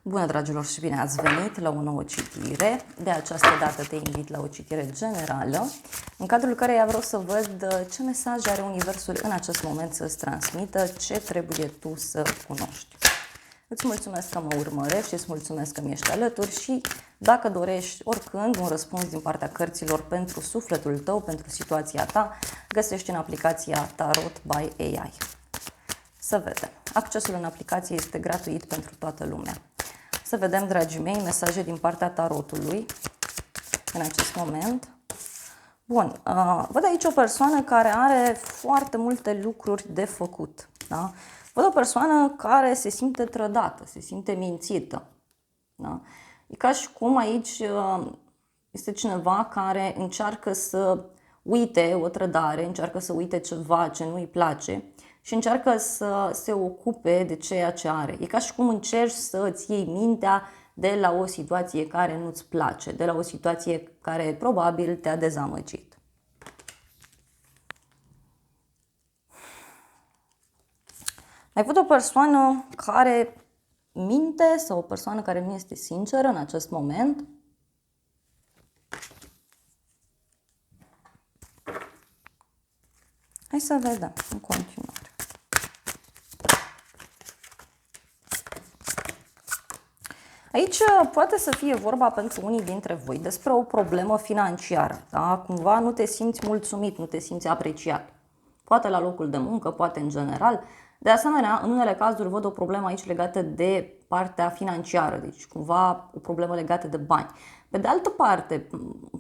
Bună, dragilor, și bine ați venit la o nouă citire. De această dată te invit la o citire generală, în cadrul căreia vreau să văd ce mesaj are Universul în acest moment să-ți transmită, ce trebuie tu să cunoști. Îți mulțumesc că mă urmărești și îți mulțumesc că mi-ești alături și dacă dorești oricând un răspuns din partea cărților pentru sufletul tău, pentru situația ta, găsești în aplicația Tarot by AI. Să vedem. Accesul în aplicație este gratuit pentru toată lumea. Să vedem, dragii mei, mesaje din partea tarotului în acest moment. Bun, văd aici o persoană care are foarte multe lucruri de făcut. Da? Văd o persoană care se simte trădată, se simte mințită. Da? E ca și cum aici este cineva care încearcă să uite o trădare, încearcă să uite ceva ce nu îi place și încearcă să se ocupe de ceea ce are. E ca și cum încerci să îți iei mintea de la o situație care nu-ți place, de la o situație care probabil te-a dezamăgit. Ai văd o persoană care minte sau o persoană care nu este sinceră în acest moment? Hai să vedem în continuare. Aici poate să fie vorba pentru unii dintre voi despre o problemă financiară. Da? Cumva nu te simți mulțumit, nu te simți apreciat. Poate la locul de muncă, poate în general. De asemenea, în unele cazuri văd o problemă aici legată de partea financiară, deci cumva o problemă legată de bani. Pe de altă parte,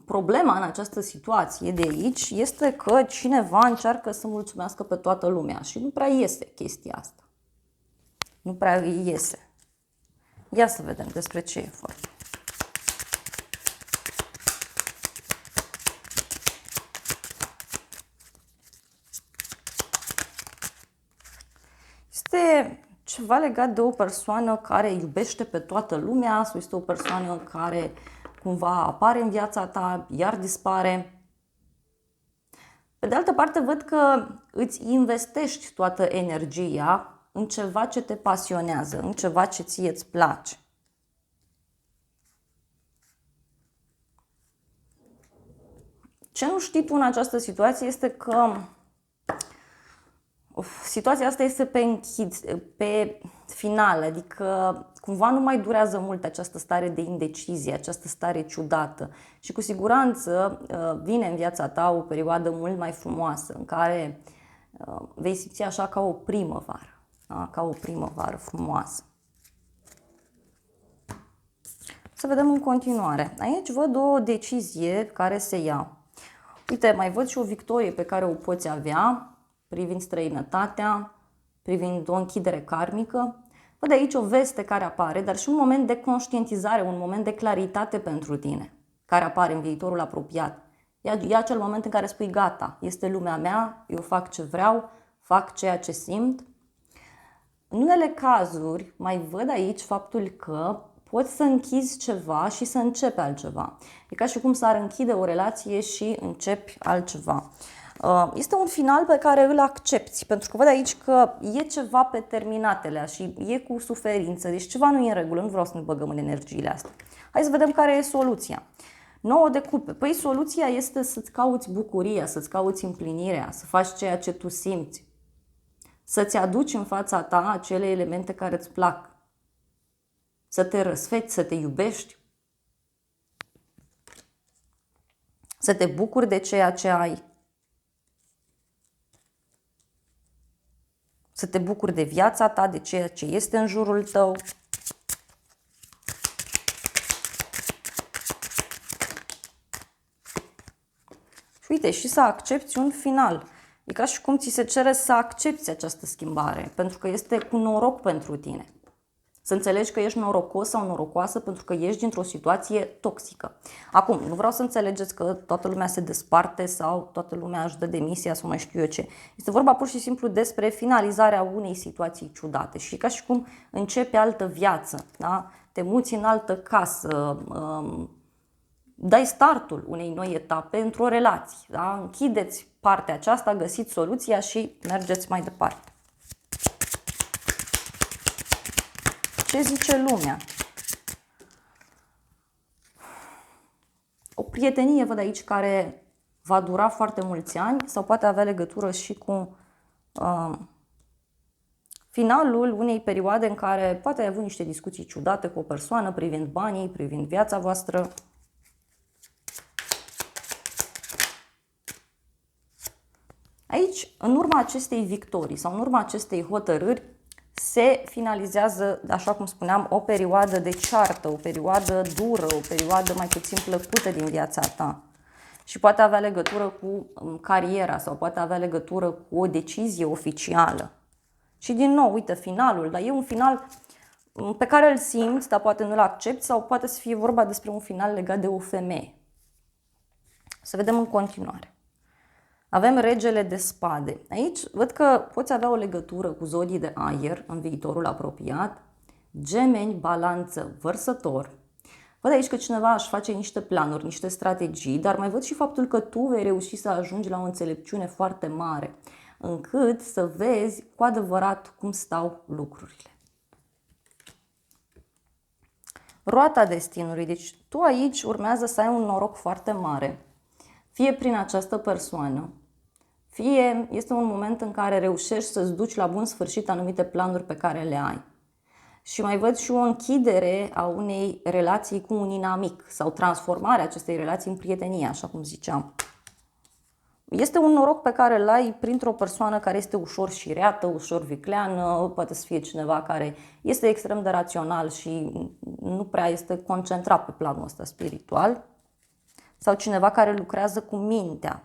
problema în această situație de aici este că cineva încearcă să mulțumească pe toată lumea și nu prea iese chestia asta. Nu prea iese. Ia să vedem despre ce e vorba. Este ceva legat de o persoană care iubește pe toată lumea sau este o persoană care cumva apare în viața ta, iar dispare. Pe de altă parte, văd că îți investești toată energia în ceva ce te pasionează, în ceva ce ție îți place. Ce nu știi tu în această situație este că situația asta este pe final, adică cumva nu mai durează mult această stare de indecizie, această stare ciudată și cu siguranță vine în viața ta o perioadă mult mai frumoasă în care vei simți așa ca o primăvară, da? Ca o primăvară frumoasă. Să vedem în continuare. Aici văd o decizie care se ia. Uite, mai văd și o victorie pe care o poți avea privind străinătatea, privind o închidere karmică. Văd aici o veste care apare, dar și un moment de conștientizare, un moment de claritate pentru tine, care apare în viitorul apropiat. E acel moment în care spui gata, este lumea mea, eu fac ce vreau, fac ceea ce simt. În unele cazuri mai văd aici faptul că poți să închizi ceva și să începi altceva. E ca și cum s-ar închide o relație și începi altceva. Este un final pe care îl accepti, pentru că văd aici că e ceva pe terminatele și e cu suferință, deci ceva nu e în regulă, nu vreau să ne băgăm în energiile astea. Hai să vedem care e soluția. 9 de cupe. Păi soluția este să-ți cauți bucuria, să-ți cauți împlinirea, să faci ceea ce tu simți. Să-ți aduci în fața ta acele elemente care îți plac. Să te răsfeți, să te iubești. Să te bucuri de ceea ce ai. Să te bucuri de viața ta, de ceea ce este în jurul tău. Și uite, și să accepti un final. E ca și cum ți se cere să accepti această schimbare, pentru că este cu noroc pentru tine. Să înțelegi că ești norocos sau norocoasă pentru că ești dintr-o situație toxică. Acum, nu vreau să înțelegeți că toată lumea se desparte sau toată lumea își dă demisia sau mai știu eu ce. Este vorba pur și simplu despre finalizarea unei situații ciudate și ca și cum începe altă viață, da? Te muți în altă casă, dai startul unei noi etape într-o relație. Da? Închideți partea aceasta, găsiți soluția și mergeți mai departe. Ce zice lumea? prietenie, văd aici, care va dura foarte mulți ani sau poate avea legătură și cu finalul unei perioade în care poate ai avut niște discuții ciudate cu o persoană privind banii, privind viața voastră. Aici, în urma acestei victorii sau în urma acestei hotărâri, se finalizează, așa cum spuneam, o perioadă de ceartă, o perioadă dură, o perioadă mai puțin plăcută din viața ta. Și poate avea legătură cu cariera sau poate avea legătură cu o decizie oficială. Și din nou, uite, finalul, dar e un final pe care îl simți, dar poate nu-l accepti sau poate să fie vorba despre un final legat de o femeie. Să vedem în continuare. Avem regele de spade. Aici văd că poți avea o legătură cu zodii de aer în viitorul apropiat. Gemeni, balanță, vărsător. Văd aici că cineva își face niște planuri, niște strategii, dar mai văd și faptul că tu vei reuși să ajungi la o înțelepciune foarte mare, încât să vezi cu adevărat cum stau lucrurile. Roata destinului. Deci tu aici urmează să ai un noroc foarte mare, fie prin această persoană, fie este un moment în care reușești să-ți duci la bun sfârșit anumite planuri pe care le ai. Și mai văd și o închidere a unei relații cu un inamic sau transformarea acestei relații în prietenie, așa cum ziceam. Este un noroc pe care îl ai printr-o persoană care este ușor șireată, ușor vicleană, poate să fie cineva care este extrem de rațional și nu prea este concentrat pe planul ăsta spiritual, sau cineva care lucrează cu mintea.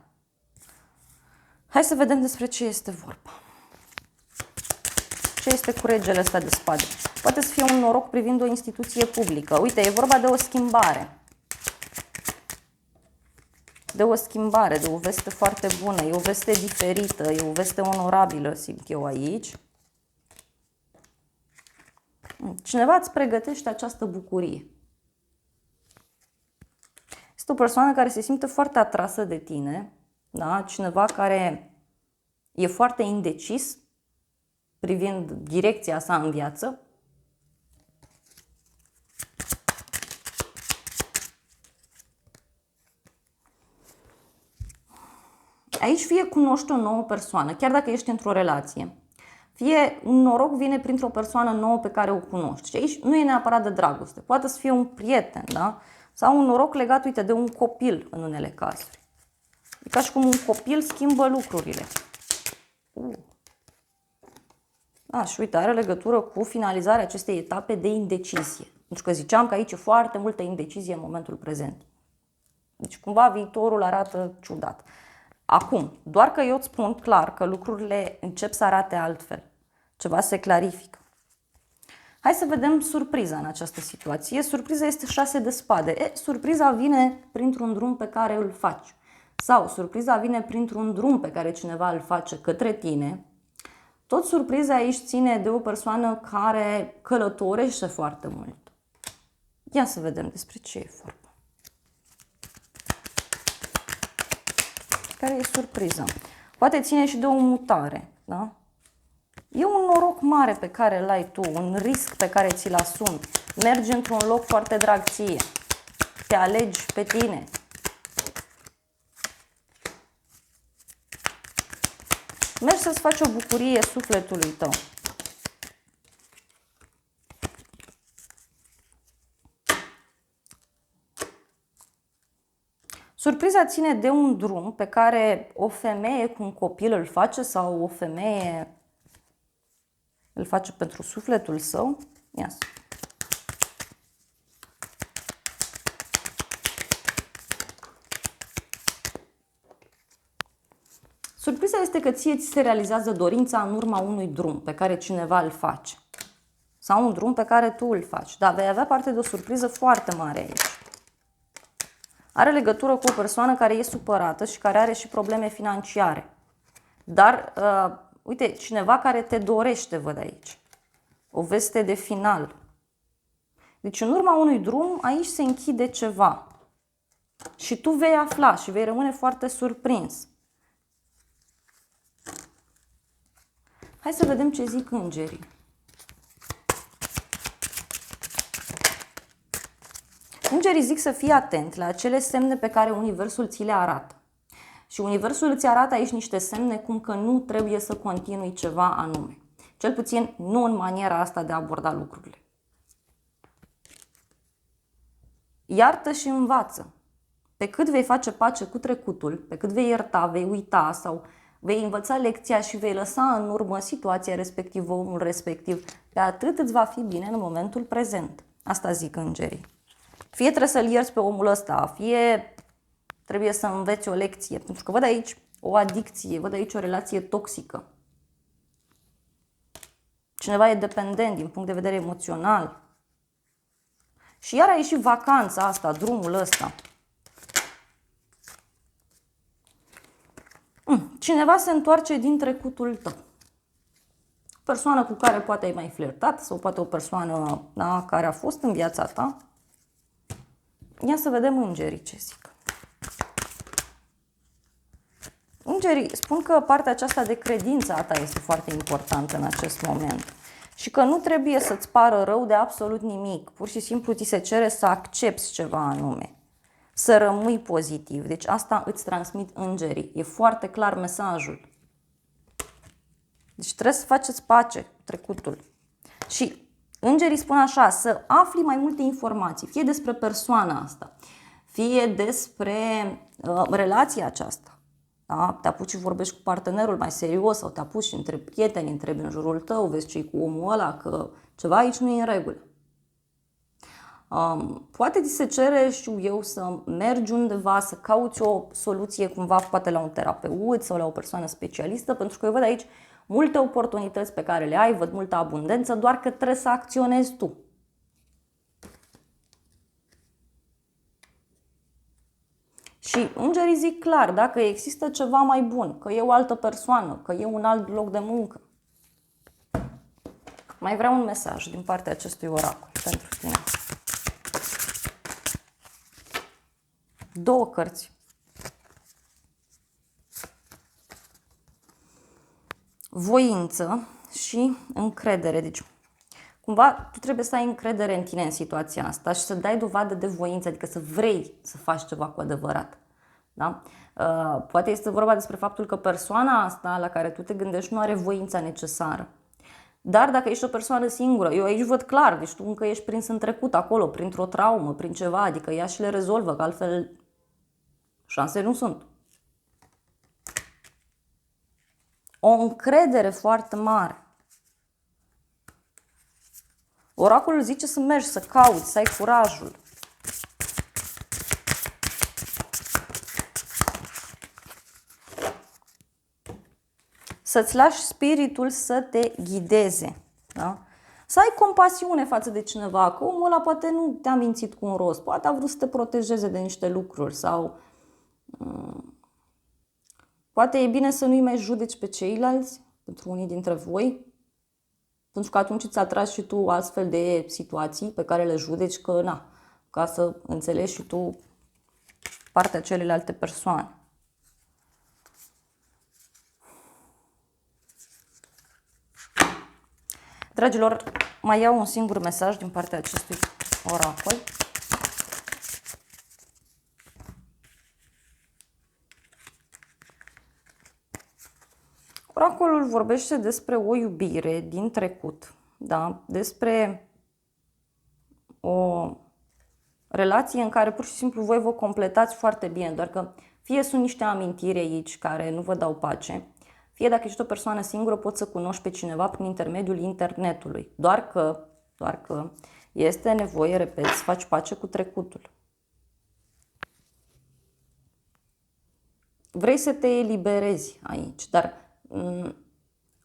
Hai să vedem despre ce este vorba. Ce este cu regele ăsta de spade? Poate să fie un noroc privind o instituție publică. Uite, e vorba de o schimbare. De o schimbare, de o veste foarte bună, e o veste diferită, e o veste onorabilă, simt eu aici. Cineva îți pregătește această bucurie. Este o persoană care se simte foarte atrasă de tine, da? Cineva care e foarte indecis privind direcția sa în viață. Aici fie cunoști o nouă persoană, chiar dacă ești într-o relație, fie un noroc vine printr-o persoană nouă pe care o cunoști. Și aici nu e neapărat de dragoste, poate să fie un prieten, da? Sau un noroc legat, uite, de un copil în unele cazuri. E ca și cum un copil schimbă lucrurile. Da, și uite, are legătură cu finalizarea acestei etape de indecizie. Pentru că ziceam că aici e foarte multă indecizie în momentul prezent. Deci cumva viitorul arată ciudat. Acum, doar că eu îți spun clar că lucrurile încep să arate altfel. Ceva se clarifică. Hai să vedem surpriza în această situație. Surpriza este 6 de spade. Surpriza vine printr-un drum pe care îl faci. Sau surpriza vine printr-un drum pe care cineva îl face către tine. Tot surpriza aici ține de o persoană care călătorește foarte mult. Ia să vedem despre ce e vorba. Care e surpriza? Poate ține și de o mutare, da? E un noroc mare pe care îl ai tu, un risc pe care ți-l asumi. Mergi într-un loc foarte drag ție. Te alegi pe tine. Mergi să-ți faci o bucurie sufletului tău. Surpriza ține de un drum pe care o femeie cu un copil îl face sau o femeie îl face pentru sufletul său. Yes. Surpriza este că ție ți se realizează dorința în urma unui drum pe care cineva îl face. Sau un drum pe care tu îl faci. Dar vei avea parte de o surpriză foarte mare aici. Are legătură cu o persoană care e supărată și care are și probleme financiare. Dar, uite, cineva care te dorește, văd aici. O veste de final. Deci, în urma unui drum, aici se închide ceva. Și tu vei afla și vei rămâne foarte surprins. Hai să vedem ce zic îngerii. Îngerii zic să fii atent la acele semne pe care Universul ți le arată. Și Universul îți arată aici niște semne cum că nu trebuie să continui ceva anume. Cel puțin nu în maniera asta de a aborda lucrurile. Iartă și învață. Pe cât vei face pace cu trecutul, pe cât vei ierta, vei uita sau vei învăța lecția și vei lăsa în urmă situația respectivă, omul respectiv, pe atât îți va fi bine în momentul prezent. Asta zic îngerii. Fie trebuie să-l ierți pe omul ăsta, fie trebuie să înveți o lecție. Pentru că văd aici o adicție, văd aici o relație toxică. Cineva e dependent din punct de vedere emoțional. Și iar aici și vacanța asta, drumul ăsta. Cineva se întoarce din trecutul tău. O persoană cu care poate ai mai flirtat sau poate o persoană, da, care a fost în viața ta. Ia să vedem îngerii ce zic. Îngerii spun că partea aceasta de credință a ta este foarte importantă în acest moment. Și că nu trebuie să-ți pară rău de absolut nimic. Pur și simplu ți se cere să accepti ceva anume. Să rămâi pozitiv. Deci asta îți transmit îngerii. E foarte clar mesajul. Deci trebuie să faceți pace cu trecutul. Și îngerii spun așa, să afli mai multe informații. Fie despre persoana asta, fie despre relația aceasta. Da? Te apuci și vorbești cu partenerul mai serios sau te apuci și întrebi prieteni, întrebi în jurul tău, vezi ce-i cu omul ăla, că ceva aici nu e în regulă. Poate ți se cere, știu eu, să mergi undeva, să cauți o soluție cumva, poate la un terapeut sau la o persoană specialistă, pentru că eu văd aici multe oportunități pe care le ai, văd multă abundență, doar că trebuie să acționezi tu. Și îngerii zic clar, dacă există ceva mai bun, că e o altă persoană, că e un alt loc de muncă. Mai vreau un mesaj din partea acestui oracol pentru tine. 2 cărți. Voință și încredere. Deci, cumva, tu trebuie să ai încredere în tine în situația asta și să dai dovadă de voință, adică să vrei să faci ceva cu adevărat. Da? Poate este vorba despre faptul că persoana asta la care tu te gândești nu are voința necesară. Dar dacă ești o persoană singură, eu aici văd clar, deci tu încă ești prins în trecut acolo, printr-o traumă, prin ceva, adică ea și le rezolvă, că altfel șanse nu sunt. O încredere foarte mare. Oracolul zice să mergi, să cauți, să ai curajul. Să-ți lași spiritul să te ghideze. Da? Să ai compasiune față de cineva, că omul ăla poate nu te-a mințit cu un rost, poate a vrut să te protejeze de niște lucruri sau poate e bine să nu-i mai judeci pe ceilalți, pentru unii dintre voi, pentru că atunci îți atragi și tu astfel de situații pe care le judeci, că na, ca să înțelegi și tu partea celelalte persoane. Dragilor, mai iau un singur mesaj din partea acestui oracol. Oracolul vorbește despre o iubire din trecut, da? Despre o relație în care pur și simplu voi vă completați foarte bine, doar că fie sunt niște amintiri aici care nu vă dau pace, fie dacă ești o persoană singură poți să cunoști pe cineva prin intermediul internetului, doar că este nevoie, repet, să faci pace cu trecutul. Vrei să te eliberezi aici, dar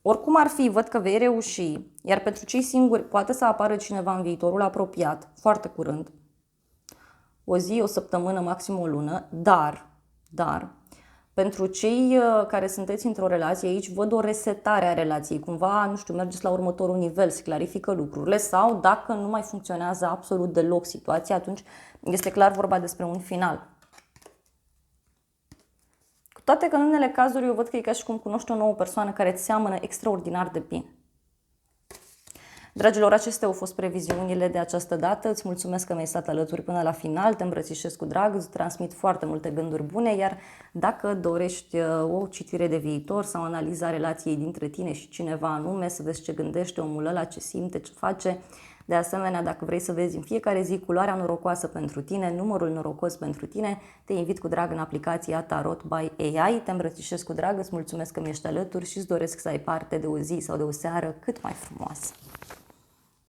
oricum ar fi, văd că vei reuși, iar pentru cei singuri poate să apară cineva în viitorul apropiat, foarte curând, o zi, o săptămână, maxim o lună, dar pentru cei care sunteți într-o relație aici, văd o resetare a relației, cumva, nu știu, mergeți la următorul nivel, se clarifică lucrurile sau dacă nu mai funcționează absolut deloc situația, atunci este clar vorba despre un final. Cu toate că în unele cazuri eu văd că e ca și cum cunoști o nouă persoană care îți seamănă extraordinar de bine. Dragilor, acestea au fost previziunile de această dată. Îți mulțumesc că mi-ai stat alături până la final, te îmbrățișez cu drag, îți transmit foarte multe gânduri bune, iar dacă dorești o citire de viitor sau analiza relației dintre tine și cineva anume, să vezi ce gândește omul ăla, ce simte, ce face. De asemenea, dacă vrei să vezi în fiecare zi culoarea norocoasă pentru tine, numărul norocos pentru tine, te invit cu drag în aplicația Tarot by AI. Te îmbrățișez cu drag, îți mulțumesc că mi-ești alături și îți doresc să ai parte de o zi sau de o seară cât mai frumoasă.